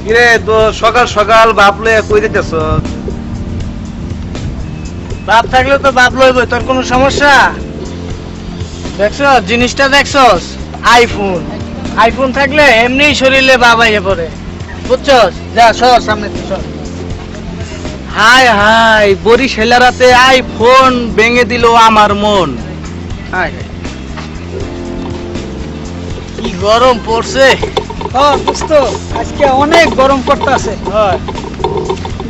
কিরে তো সকাল সকাল বাপ লইয়া কই দিতেছ? বাপ থাকলে তো বাপ লইব, তোর কোনো সমস্যা? দেখছ জিনিসটা, দেখছস আইফোন। আইফোন থাকলে এমনি শরীরে বাপ আইয়ে পড়ে, বুঝছস? যা সর সামনে থেকে সর। হাই হাই, বরিশাল রাতে আইফোন ভেঙে দিল আমার মন। হাই হাই, কি গরম পড়ছে। দোস্ত আজকে অনেক গরম পড়তেছে।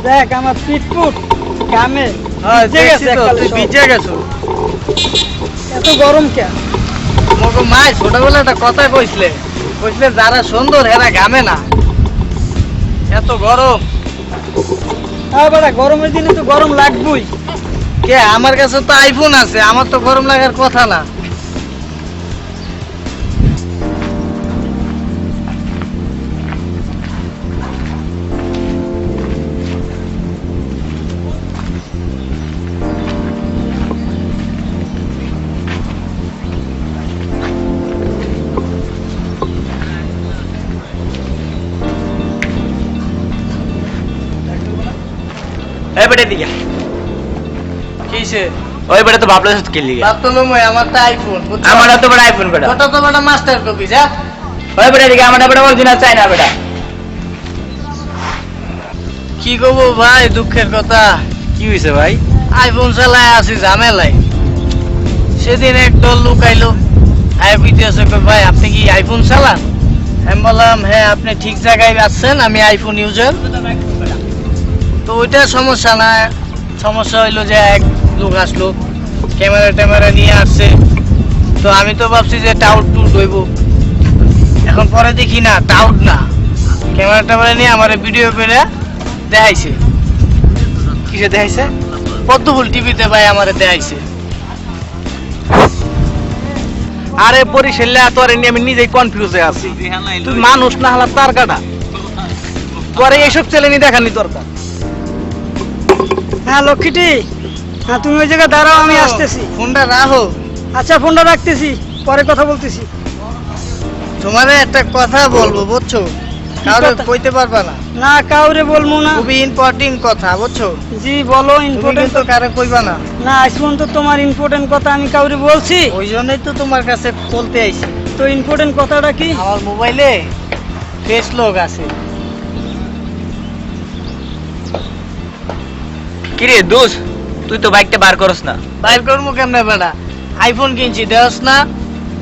দেখ আমার পিটপুট গামে ভিজে গেছে এককালে তুই সব। ভিজে গেছো। এত গরম কেন? মগো মাই ছোটবেলা একটা কথা কইছিলে, যারা সুন্দর হেরা ঘামে না। এত গরম বাড়া গরমের দিনে তো গরম লাগবেই। কে? আমার কাছে তো আইফোন আছে, আমার তো গরম লাগার কথা না। এই বেটা দিকে। কিসে? ওই বেটা তো বাপলা সাথে খেলি। বাপ তো লমই, আমার তো আইফোন। আমার তো বড় আইফোন বেটা। ওটা তো বড় মাস্টার কপি। যা ওই বেটা দিকে, আমার বেটা অরিজিনাল চাই না বেটা। কি করবো ভাই, দুঃখের কথা। কি হইছে ভাই? আইফোন চালায় আছি ঝামেলায়। সেদিন একটা লোক আইলো, আয় বুঝতেছে ভাই আপনি কি আইফোন চালান? আমি বললাম হ্যাঁ, আপনি ঠিক জায়গায় আসছেন, আমি আইফোন ইউজার। তো ওইটা সমস্যা না। সমস্যা হইলো যে এক লোক আসলো, ক্যামেরা ট্যামেরা নিয়ে আসছে। তো আমি তো ভাবছি যে টাউট টুট হইব। এখন পরে দেখি না, টাউট না, ক্যামেরা ট্যামেরা নিয়ে আমার ভিডিও করে দেখাইছে। কিসে দেখাইছে? পদ্মফুল টিভিতে ভাই আমারে দেখাইছে। আরে বরিশাল তোর নিয়ে আমি নিজেই কনফিউজে আছি। তুই মানুষ না হলা তার কাটা, তোর এইসব চ্যালেঞ্জ দেখানি দরকার। হ্যাঁ লক্ষ্মীটি, হ্যাঁ তুমি ওই জায়গায় দাঁড়াও, আমি আসতেছি। ফোনটা রাখো। আচ্ছা ফোনটা রাখতেছি, পরে কথা বলতেছি। তোমারে একটা কথা বলবো, বুঝছো? কাউরে কথা? কইতে পারবা না, না কাউরে বলবো না। খুবই ইম্পর্টেন্ট কথা, বুঝছো? জি বলো। তুমি ইম্পর্টেন্ট কিন্তু কারে কইবা না। না আজ পর্যন্ত তোমার ইম্পর্টেন্ট কথা আমি কাউরে বলছি? ওই জন্যই তো তোমার কাছে বলতে আইছি। তো ইম্পর্টেন্ট কথাটা কি? আমার মোবাইলে ফেস লক আছে। কিরে দোষ, তুই তো বাইকটা বার করস না। বাইর করবো কেমনে বেটা? আইফোন কিনছি, দেওস না?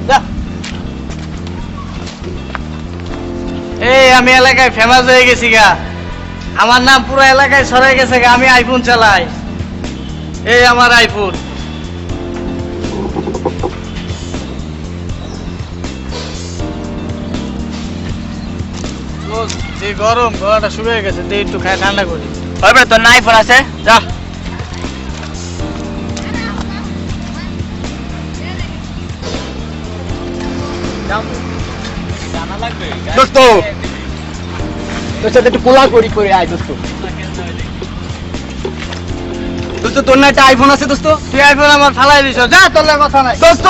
যা। এই আমি এলাকায় ফেমাস হয়ে গেছি গা, আমার নাম পুরো এলাকায় ছড়াই গেছে গা, আমি আইফোন চালাই। এই আমার আইফোন। যে গরম, গলাটা শুকিয়ে গেছে, দে একটু খায় ঠান্ডা করি। ওই বেটা তোর না আইফোন আছে? যা। দোস্ত তোর সাথে একটু কোলা করি করে আয় দোস্ত। দোস্ত তোর না একটা আইফোন আছে দোস্ত? তুই আইফোন আমার ফালাই দিছ, যা, তোর লাগে কথা নাই। দোস্ত